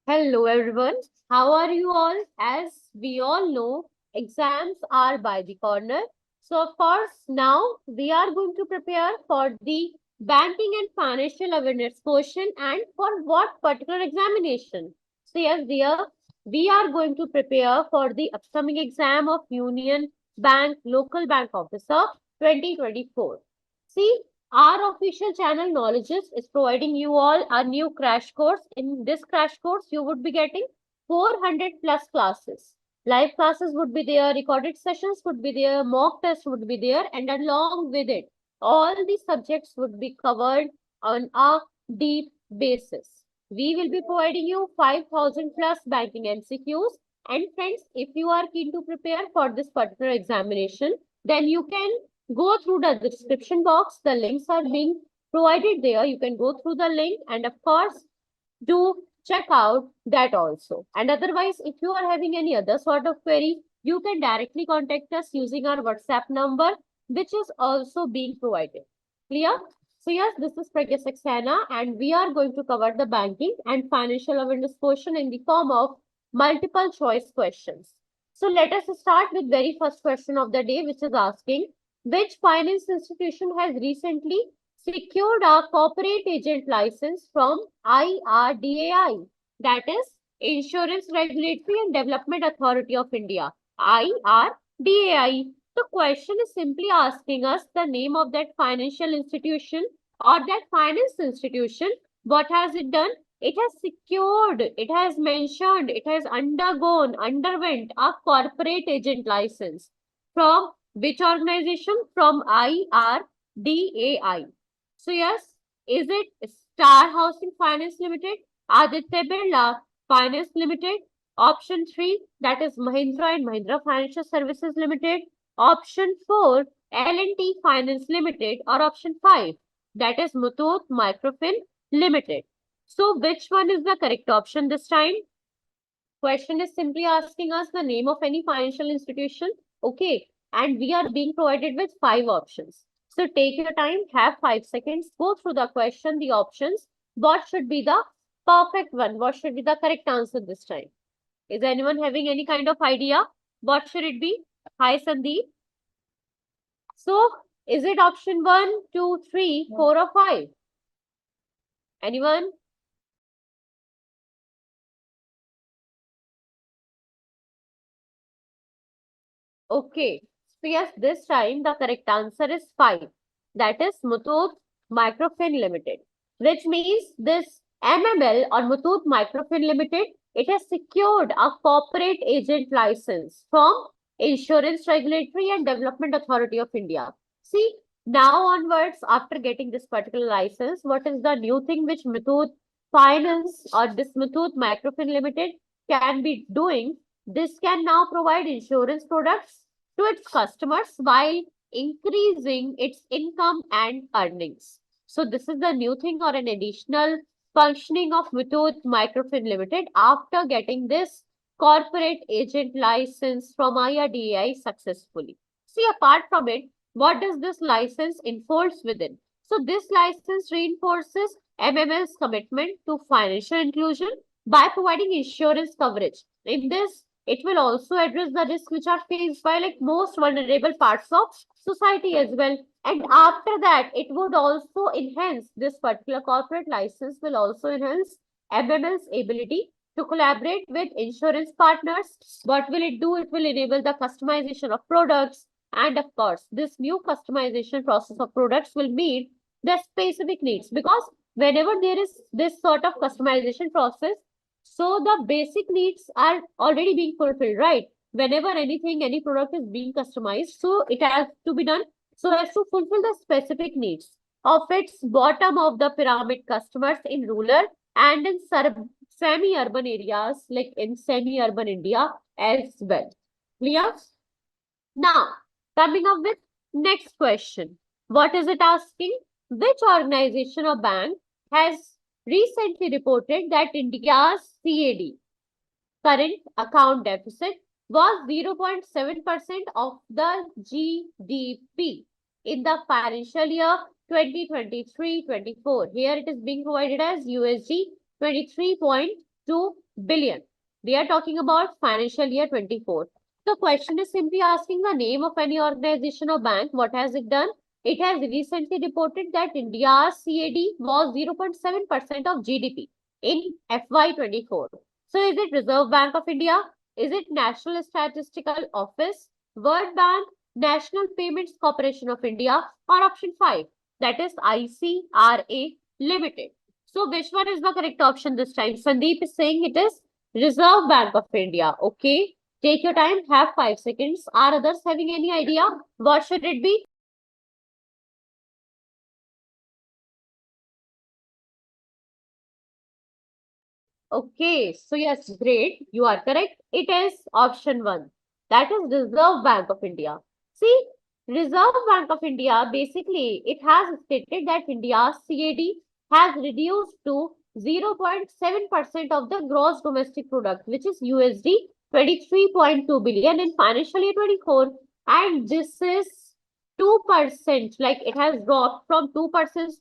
Hello everyone. How are you all? As we all know, exams are by the corner. So of course, now we are going to prepare for the banking and financial awareness question and for what particular examination. So yes, dear, we are going to prepare for the upcoming exam of Union Bank Local Bank Officer 2024. See, our official channel Knowledgist is providing you all a new crash course. In this crash course, you would be getting 400 plus classes. Live classes would be there, recorded sessions would be there, mock tests would be there, and along with it, all the subjects would be covered on a deep basis. We will be providing you 5,000 plus banking MCQs. And friends, if you are keen to prepare for this particular examination, then you can go through the description box. The links are being provided there. You can go through the link and of course do check out that also. And otherwise, if you are having any other sort of query, you can directly contact us using our WhatsApp number, which is also being provided. Clear? So yes, this is Pragya and we are going to cover the banking and financial awareness question in the form of multiple choice questions. So let us start with very first question of the day, which is asking, which finance institution has recently secured a corporate agent license from IRDAI, that is Insurance Regulatory and Development Authority of India, IRDAI. The question is simply asking us the name of that financial institution or that finance institution. What has it done? It has secured, it has mentioned, it has underwent a corporate agent license from which organization? From IRDAI. So yes, is it Star Housing Finance Limited, Aditya Birla Finance Limited? Option 3, that is Mahindra and Mahindra Financial Services Limited. Option 4, L&T Finance Limited, or option 5, that is Muthoot Microfinance Limited. So which one is the correct option this time? Question is simply asking us the name of any financial institution. Okay. And we are being provided with 5 options. So take your time, have 5 seconds, go through the question, the options. What should be the perfect one? What should be the correct answer this time? Is anyone having any kind of idea? What should it be? Hi, Sandeep. So, is it option 1, 2, 3, 4 or 5? Anyone? Okay. So yes, this time the correct answer is 5. That is Muthoot Microfinance Limited, which means this MML or Muthoot Microfinance Limited, it has secured a corporate agent license from Insurance Regulatory and Development Authority of India. See, now onwards, after getting this particular license, what is the new thing which Muthoot Finance or this Muthoot Microfinance Limited can be doing? This can now provide insurance products to its customers while increasing its income and earnings. So this is the new thing or an additional functioning of Muthoot Microfinance Limited after getting this corporate agent license from IRDAI successfully. See, apart from it, what does this license enforce within? So this license reinforces MML's commitment to financial inclusion by providing insurance coverage. In this, it will also address the risks which are faced by like most vulnerable parts of society as well. And after that, it would also enhance this particular corporate license will also enhance MML's ability to collaborate with insurance partners. What will it do? It will enable the customization of products. And of course, this new customization process of products will meet the specific needs, because whenever there is this sort of customization process, so the basic needs are already being fulfilled, right? Whenever anything, any product is being customized, so it has to be done so as to fulfill the specific needs of its bottom of the pyramid customers in rural and in semi-urban areas, like in semi-urban India as well. Clear? Now, coming up with next question. What is it asking? Which organization or bank has recently reported that India's CAD, current account deficit, was 0.7% of the GDP in the financial year 2023-24. Here it is being provided as USD 23.2 billion. We are talking about financial year 24. The question is simply asking the name of any organization or bank. What has it done? It has recently reported that India's CAD was 0.7% of GDP in FY24. So is it Reserve Bank of India? Is it National Statistical Office, World Bank, National Payments Corporation of India, or option 5, that is ICRA Limited? So which one is the correct option this time? Sandeep is saying it is Reserve Bank of India. Okay. Take your time, have 5 seconds. Are others having any idea? What should it be? Okay, so yes, great. You are correct. It is option 1. That is Reserve Bank of India. See, Reserve Bank of India, basically, it has stated that India's CAD has reduced to 0.7% of the gross domestic product, which is USD 23.2 billion in financial year 24. And this is 2%, like it has dropped from 2%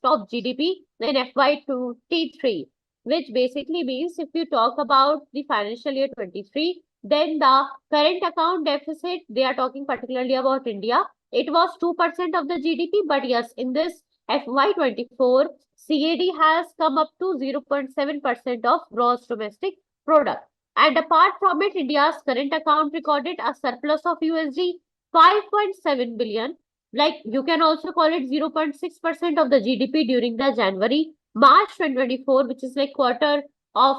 of GDP in FY23, which basically means if you talk about the financial year 23, then the current account deficit, they are talking particularly about India, it was 2% of the GDP, but yes, in this FY24, CAD has come up to 0.7% of gross domestic product. And apart from it, India's current account recorded a surplus of USD 5.7 billion. Like you can also call it 0.6% of the GDP during the January March 2024, which is like quarter of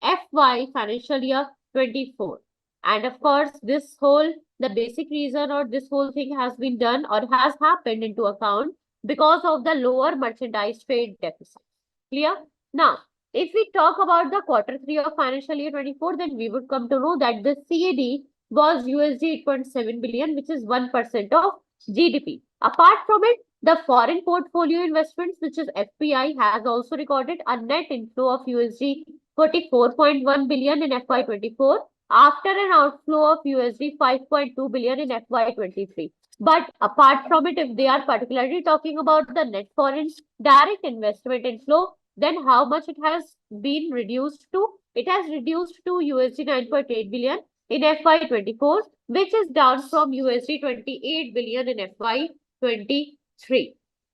FY financial year 24. And of course, the basic reason or this whole thing has been done or has happened into account because of the lower merchandise trade deficit. Clear? Now, if we talk about the quarter 3 of financial year 24, then we would come to know that the CAD was USD 8.7 billion, which is 1% of GDP. Apart from it, the foreign portfolio investments, which is FPI, has also recorded a net inflow of USD 44.1 billion in FY24 after an outflow of USD 5.2 billion in FY23. But apart from it, if they are particularly talking about the net foreign direct investment inflow, then how much it has been reduced to? It has reduced to USD 9.8 billion in FY24, which is down from USD 28 billion in FY23.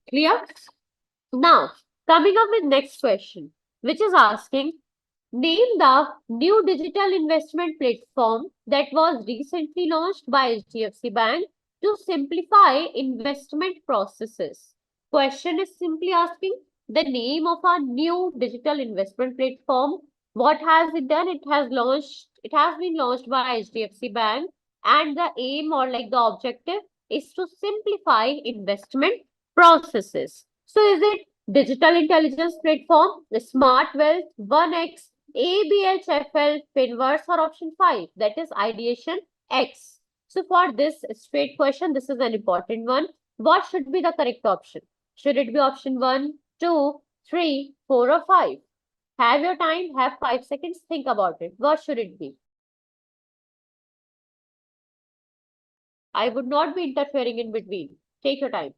Clear? Now, coming up with next question, which is asking, name the new digital investment platform that was recently launched by HDFC Bank to simplify investment processes. Question is simply asking the name of a new digital investment platform. What has it done? It has been launched by HDFC Bank, and the aim or like the objective is to simplify investment processes. So is it digital intelligence platform, the smart wealth, 1x, ABHFL, Finverse, or option 5, that is ideation X. So for this straight question, this is an important one. What should be the correct option? Should it be option 1, 2, 3, 4, or 5? Have your time, have 5 seconds, think about it. What should it be? I would not be interfering in between. Take your time.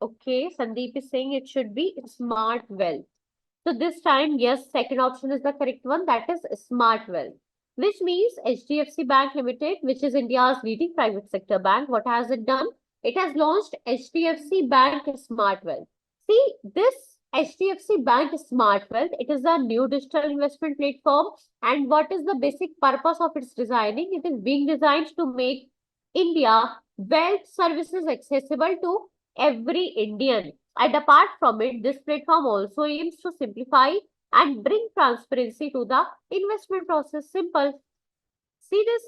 Okay, Sandeep is saying it should be smart wealth. So this time, yes, second option is the correct one. That is smart wealth, which means HDFC Bank Limited, which is India's leading private sector bank. What has it done? It has launched HDFC Bank Smart Wealth. See, this HDFC Bank Smart Wealth, it is a new digital investment platform. And what is the basic purpose of its designing? It is being designed to make India wealth services accessible to every Indian. And apart from it, this platform also aims to simplify and bring transparency to the investment process. Simple. See this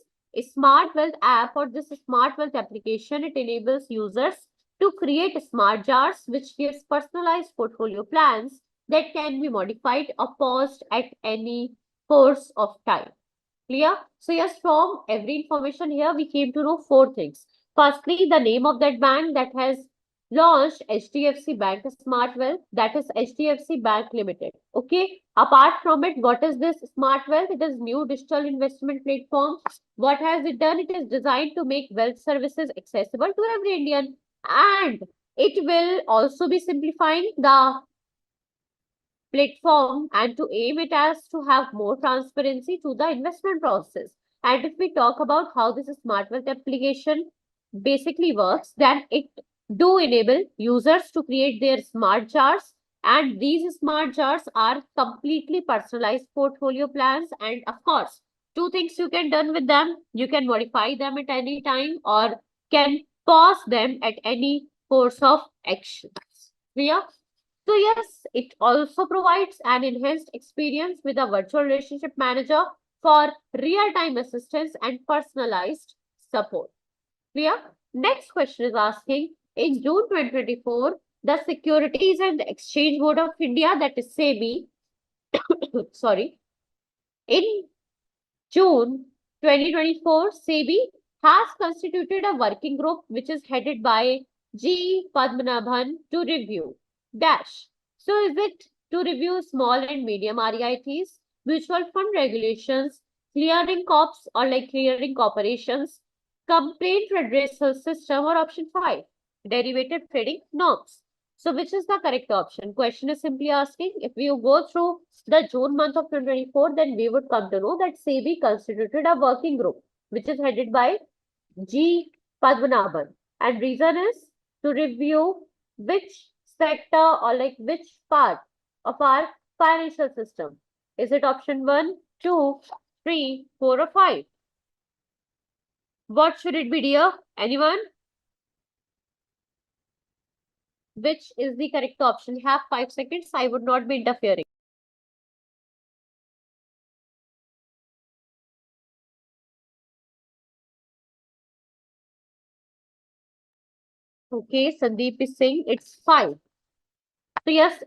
Smart Wealth app or this Smart Wealth application, it enables users to create smart jars which gives personalized portfolio plans that can be modified or paused at any course of time. Clear? So yes, from every information here, we came to know 4 things. Firstly, the name of that bank that has launched HDFC Bank Smart Wealth, that is HDFC Bank Limited. Okay. Apart from it, what is this Smart Wealth? It is new digital investment platform. What has it done? It is designed to make wealth services accessible to every Indian, and it will also be simplifying the platform and to aim it as to have more transparency to the investment process. And if we talk about how this smart wealth application basically works, then it do enable users to create their smart charts, and these smart charts are completely personalized portfolio plans. And of course, two things you can done with them: you can modify them at any time or can pause them at any course of action. Clear? So yes, it also provides an enhanced experience with a virtual relationship manager for real-time assistance and personalized support. Clear? Next question is asking, in June 2024, the Securities and Exchange Board of India, that is SEBI, sorry, in June 2024, SEBI has constituted a working group which is headed by G. Padmanabhan to review dash. So is it to review small and medium REITs, mutual fund regulations, clearing corps or like clearing corporations, complaint redressal system, or option 5, derivative trading norms? So which is the correct option? Question is simply asking, if you go through the June month of 2024, then we would come to know that SEBI constituted a working group, which is headed by G. Padmanabhan. And reason is to review which sector or like which part of our financial system. Is it option 1, 2, 3, 4, or 5? What should it be, dear? Anyone? Which is the correct option? Have 5 seconds. I would not be interfering. Okay, Sandeep is saying it's 5. So yes,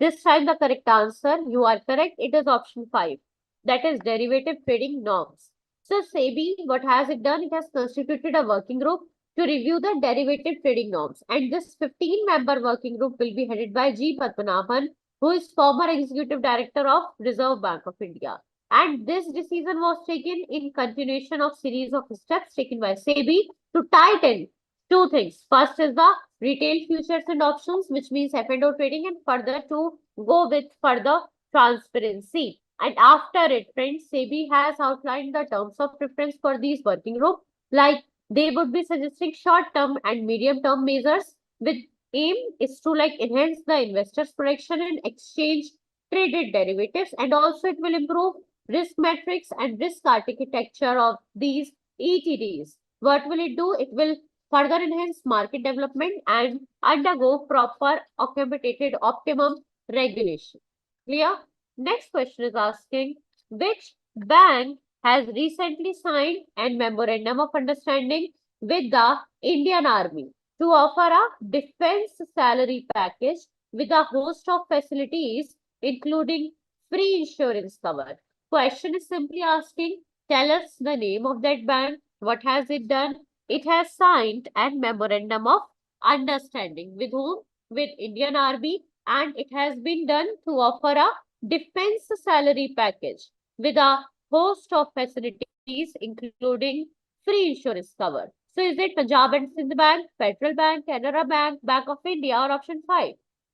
this time the correct answer, you are correct. It is option 5. That is derivative trading norms. So SEBI, what has it done? It has constituted a working group to review the derivative trading norms. And this 15-member working group will be headed by G. Padmanabhan, who is former executive director of Reserve Bank of India. And this decision was taken in continuation of series of steps taken by SEBI to tighten two things. First is the retail futures and options, which means F&O trading, and further to go with further transparency. And after it, friends, SEBI has outlined the terms of reference for these working group, like they would be suggesting short-term and medium-term measures with aim is to like enhance the investors' protection and exchange traded derivatives, and also it will improve risk metrics and risk architecture of these ETDs. What will it do? It will further enhance market development and undergo proper accommodated optimum regulation. Clear? Next question is asking, which bank has recently signed a memorandum of understanding with the Indian Army to offer a defense salary package with a host of facilities, including free insurance cover? Question is simply asking, tell us the name of that bank. What has it done? It has signed a memorandum of understanding with whom? With Indian Army, and it has been done to offer a defense salary package with a host of facilities, including free insurance cover. So is it Punjab and Sindh Bank, Federal Bank, Canara Bank, Bank of India, or option 5?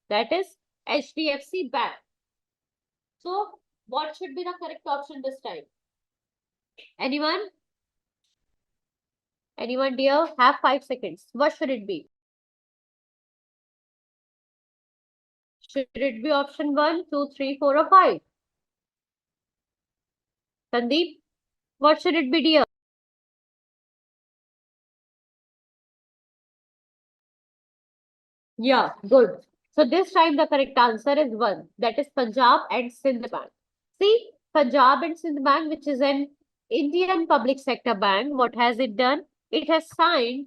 That is HDFC Bank. So what should be the correct option this time? Anyone? Anyone, dear? Have 5 seconds. What should it be? Should it be option 1, 2, 3, 4, or 5? Sandeep, what should it be, dear? Yeah, good. So this time the correct answer is 1. That is Punjab and Sindh Bank. See, Punjab and Sindh Bank, which is an Indian public sector bank, what has it done? It has signed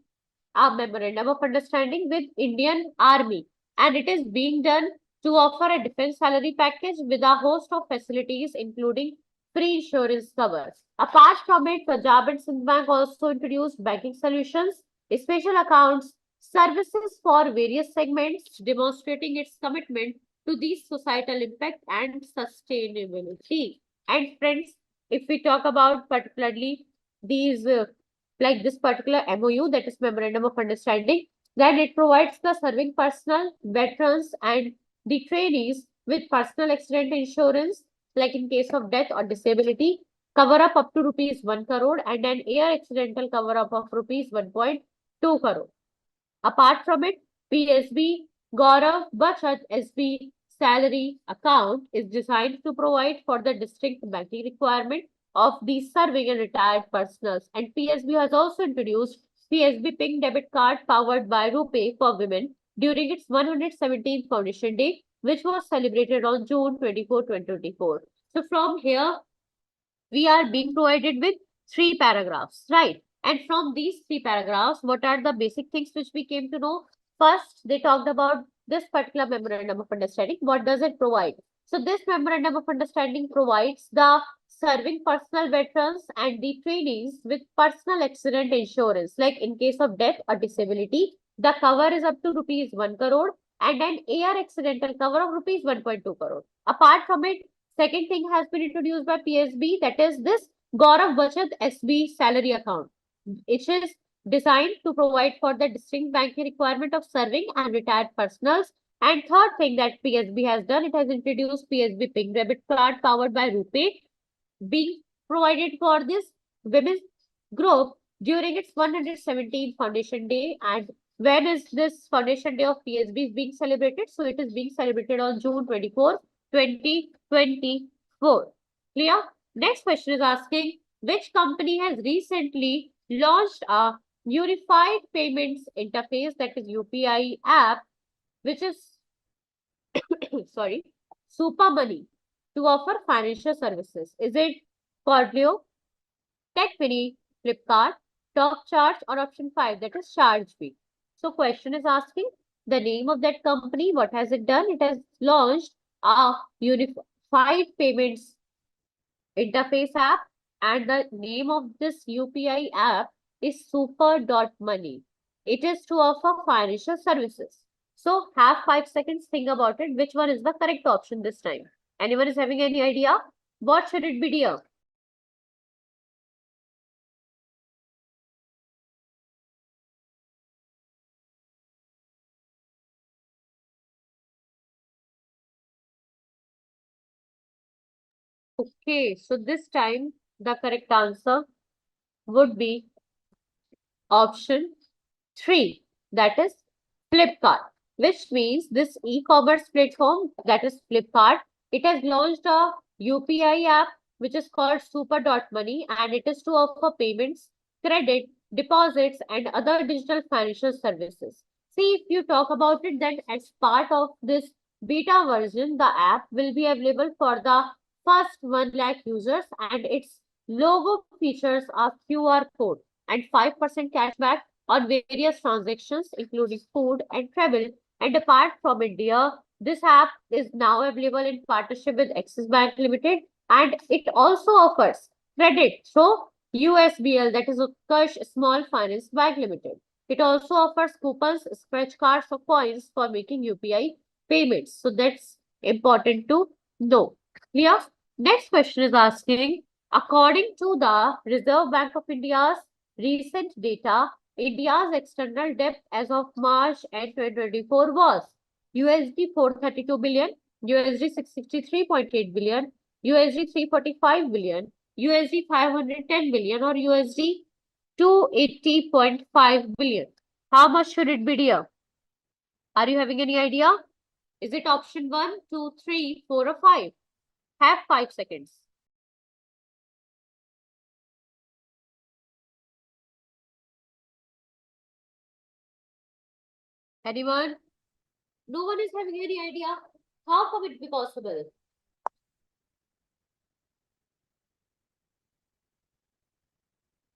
a memorandum of understanding with Indian Army, and it is being done to offer a defense salary package with a host of facilities, including free insurance covers. Apart from it, Punjab and Sindh Bank also introduced banking solutions, special accounts, services for various segments, demonstrating its commitment to the societal impact and sustainability. And friends, if we talk about particularly these like this particular MOU, that is Memorandum of Understanding, then it provides the serving personnel, veterans, and the trainees with personal accident insurance, like in case of death or disability, cover up to rupees 1 crore and an air accidental cover up of rupees 1.2 crore. Apart from it, PSB Gaurav Bachat SB salary account is designed to provide for the distinct banking requirement of the serving and retired personals. And PSB has also introduced PSB Pink debit card powered by RuPay for women during its 117th Foundation Day, which was celebrated on June 24, 2024. So from here, we are being provided with three paragraphs, right? And from these three paragraphs, what are the basic things which we came to know? First, they talked about this particular memorandum of understanding. What does it provide? So this memorandum of understanding provides the serving personal veterans and the trainees with personal accident insurance, like in case of death or disability, the cover is up to rupees 1 crore and an air accidental cover of rupees 1.2 crore. Apart from it, second thing has been introduced by PSB, that is this Gaurav Bachat SB salary account. It is designed to provide for the distinct banking requirement of serving and retired personals. And third thing that PSB has done, it has introduced PSB Pink debit card powered by RuPay, being provided for this women's group during its 117th Foundation Day. And when is this Foundation Day of PSB is being celebrated? So it is being celebrated on June 24, 2024. Clear? Next question is asking, which company has recently launched a unified payments interface, that is UPI app, which is sorry, Super Money, to offer financial services? Is it Cordleo, TechMini, Flipkart, TalkCharge, or option 5, that is ChargeBee? So question is asking the name of that company. What has it done? It has launched a unified payments interface app, and the name of this UPI app is Super.money. It is to offer financial services. So have 5 seconds, think about it. Which one is the correct option this time? Anyone is having any idea? What should it be, dear? Okay, so this time the correct answer would be option 3, that is Flipkart, which means this e-commerce platform, that is Flipkart, it has launched a UPI app which is called Super.money, and it is to offer payments, credit, deposits, and other digital financial services. See, if you talk about it, then as part of this beta version, the app will be available for the first 1 lakh users, and its logo features a QR code and 5% cashback on various transactions, including food and travel. And apart from India, this app is now available in partnership with Axis Bank Limited, and it also offers credit through USBL, that is Utkarsh Small Finance Bank Limited. It also offers coupons, scratch cards, or coins for making UPI payments. So that's important to know. Clear? Next question is asking, according to the Reserve Bank of India's recent data, India's external debt as of March end 2024 was USD 432 billion, USD 663.8 billion, USD 345 billion, USD 510 billion, or USD 280.5 billion. How much should it be, dear? Are you having any idea? Is it option 1, 2, 3, 4, or 5? Have 5 seconds. Anyone? No one is having any idea. How can it be possible?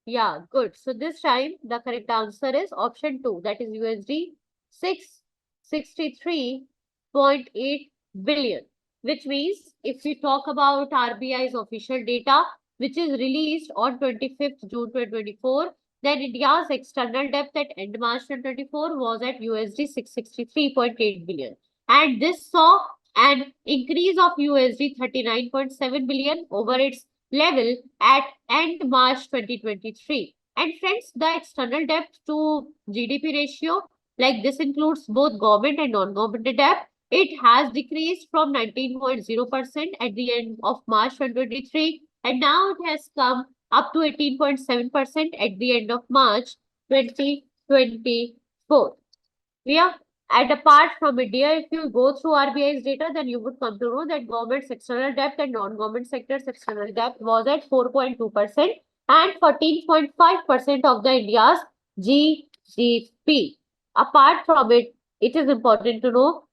Yeah, good. So this time the correct answer is option 2, that is USD 663.8 billion, which means if we talk about RBI's official data, which is released on 25th June 2024, then India's external debt at end March 2024 was at USD 663.8 billion. And this saw an increase of USD 39.7 billion over its level at end March 2023. And friends, the external debt to GDP ratio, like this includes both government and non-government debt, It has decreased from 19.0% at the end of March 2023, and now it has come up to 18.7% at the end of March 2024. Yeah. And apart from India, if you go through RBI's data, then you would come to know that government's external debt and non-government sector's external debt was at 4.2% and 14.5% of the India's GDP. Apart from it, it is important to know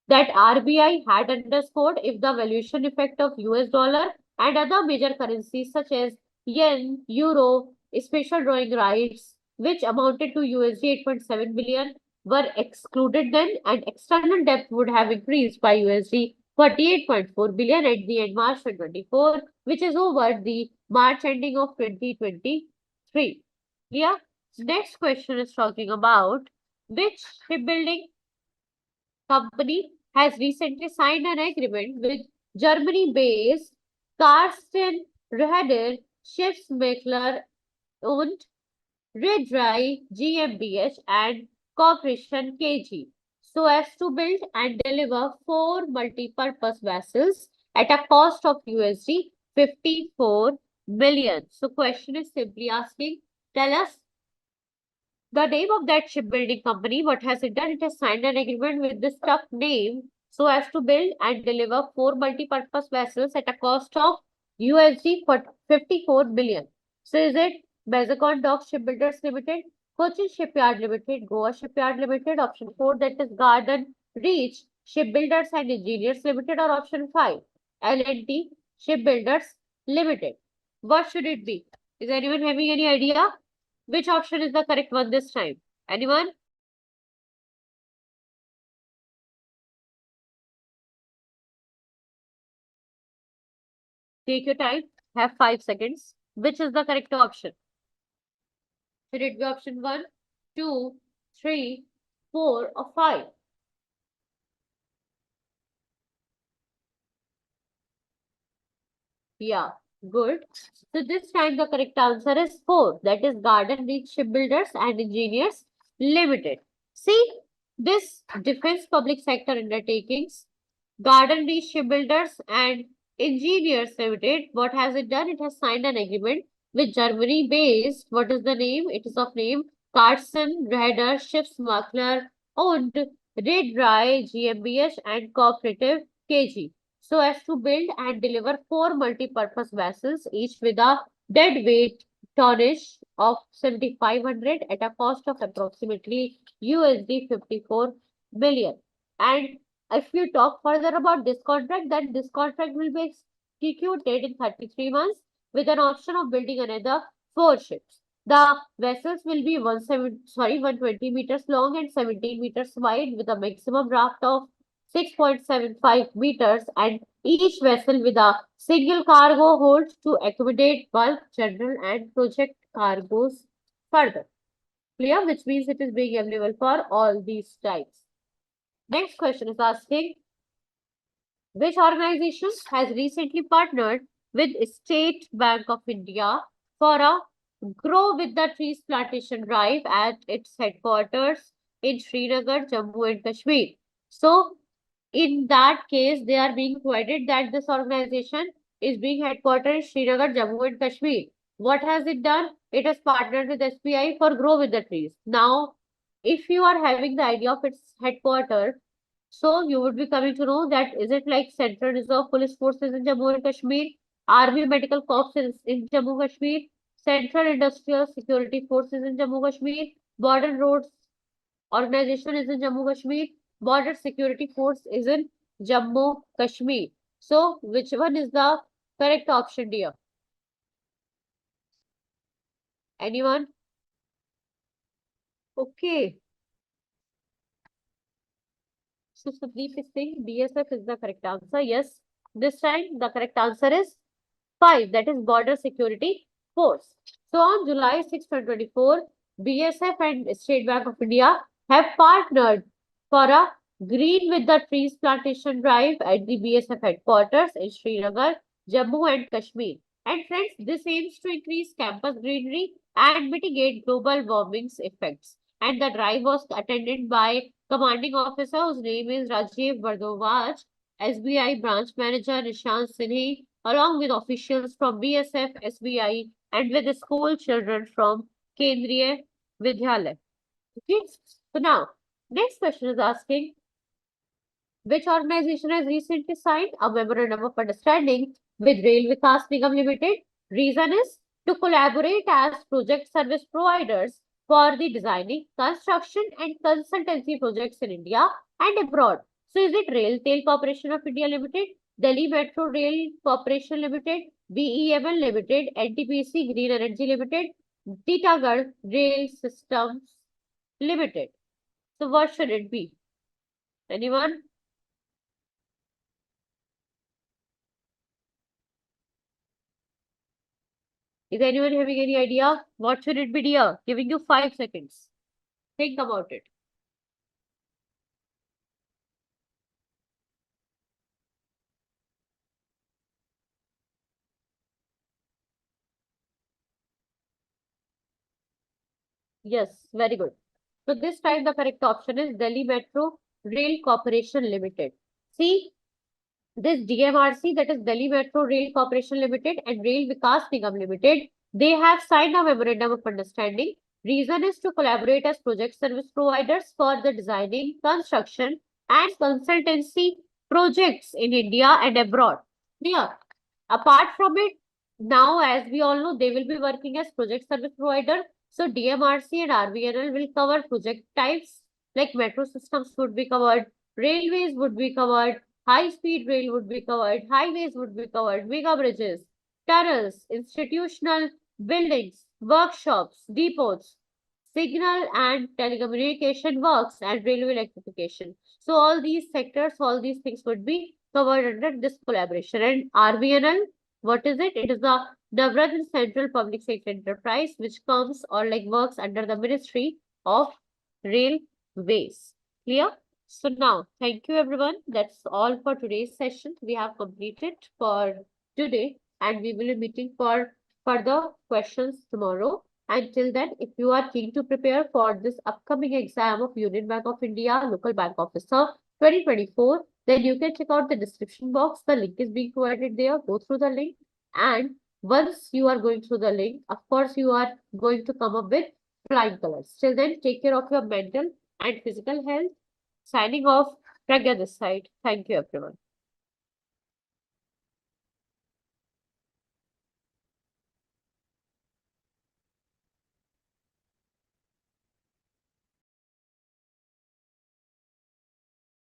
that RBI had underscored if the valuation effect of US dollar and other major currencies such as yen, euro, special drawing rights, which amounted to USD 8.7 billion, were excluded then, and external debt would have increased by USD 48.4 billion at the end March 2024, which is over the March ending of 2023. Yeah. Next question is talking about which shipbuilding company has recently signed an agreement with Germany-based Karsten Rehder Schiffsmacher und Reederei GmbH and Corporation KG so as to build and deliver 4 multi-purpose vessels at a cost of USD 54 million. So question is simply asking, tell us the name of that shipbuilding company. What has it done? It has signed an agreement with this tough name so as to build and deliver 4 multi-purpose vessels at a cost of USD 54 million. So is it Bezakon Dock Shipbuilders Limited, Cochin Shipyard Limited, Goa Shipyard Limited, option 4 that is Garden Reach Shipbuilders and Engineers Limited, or option 5 L&T Shipbuilders Limited? What should it be? Is anyone having any idea? Which option is the correct one this time? Anyone? Take your time. Have 5 seconds. Which is the correct option? Should it be option 1, 2, 3, 4, or 5? Yeah, good. So this time the correct answer is 4. That is Garden Reach Shipbuilders and Engineers Limited. See, this defense public sector undertakings, Garden Reach Shipbuilders and Engineers Limited, what has it done? It has signed an agreement with Germany-based, what is the name? It is of name Carson Raider Schiffsmakler und Reederei GmbH and Cooperative KG so as to build and deliver 4 multi-purpose vessels, each with a deadweight tonnage of 7,500 at a cost of approximately USD 54 million. And if you talk further about this contract, then this contract will be executed in 33 months with an option of building another 4 ships. The vessels will be 120 meters long and 17 meters wide with a maximum draft of 6.75 meters, and each vessel with a single cargo hold to accommodate bulk, general, and project cargoes further. Clear? Which means it is being available for all these types. Next question is asking, which organization has recently partnered with State Bank of India for a Grow with the Trees plantation drive at its headquarters in Srinagar, Jammu and Kashmir? So, in that case, they are being quoted that this organization is being headquartered in Srinagar, Jammu and Kashmir. What has it done? It has partnered with SBI for Grow with the Trees. Now, if you are having the idea of its headquarters, so you would be coming to know that is it like Central Reserve Police Forces in Jammu and Kashmir, Army Medical Corps in Jammu and Kashmir, Central Industrial Security Forces in Jammu and Kashmir, Border Roads Organization is in Jammu Kashmir, Border Security Force is in Jammu Kashmir. So, which one is the correct option, dear? Anyone? Okay. So, Sudeep is saying BSF is the correct answer. Yes, this time the correct answer is 5. That is Border Security Force. So, on July 6, 2024, BSF and State Bank of India have partnered for a Green with the Trees plantation drive at the BSF headquarters in Srinagar, Jammu and Kashmir. And friends, this aims to increase campus greenery and mitigate global warming's effects. and the drive was attended by commanding officer whose name is Rajiv Bardwaj, SBI branch manager Nishant Sinhi, along with officials from BSF, SBI, and with the school children from Kendriya Vidyalaya. Okay, so now next question is asking, which organization has recently signed a memorandum of understanding with Rail Vikas Nigam Limited? Reason is to collaborate as project service providers for the designing, construction, and consultancy projects in India and abroad. So, is it Rail Tail Corporation of India Limited, Delhi Metro Rail Corporation Limited, BEML Limited, NTPC Green Energy Limited, Titagarh Rail Systems Limited? So, what should it be? Anyone? Is anyone having any idea? What should it be, dear? Giving you 5 seconds. Think about it. Yes, very good. So this time the correct option is Delhi Metro Rail Corporation Limited. See, this DMRC, that is Delhi Metro Rail Corporation Limited and Rail Vikas Nigam Limited, they have signed a memorandum of understanding. Reason is to collaborate as project service providers for the designing, construction, and consultancy projects in India and abroad. Yeah. Apart from it, now as we all know, they will be working as project service provider. So DMRC and RVNL will cover project types like metro systems would be covered, railways would be covered, high-speed rail would be covered, highways would be covered, mega bridges, tunnels, institutional buildings, workshops, depots, signal and telecommunication works, and railway electrification. So all these sectors, all these things would be covered under this collaboration. And RVNL, what is it? It is the Navratna Central Public Sector Enterprise, which comes or like works under the Ministry of Railways. Clear? So now, thank you everyone. That's all for today's session. We have completed for today, and we will be meeting for further questions tomorrow. Until then, if you are keen to prepare for this upcoming exam of Union Bank of India Local Bank Officer 2024, then you can check out the description box. The link is being provided there. Go through the link, and once you are going through the link, of course, you are going to come up with flying colors. Till then, take care of your mental and physical health. Signing off, Pragya this side. Thank you, everyone.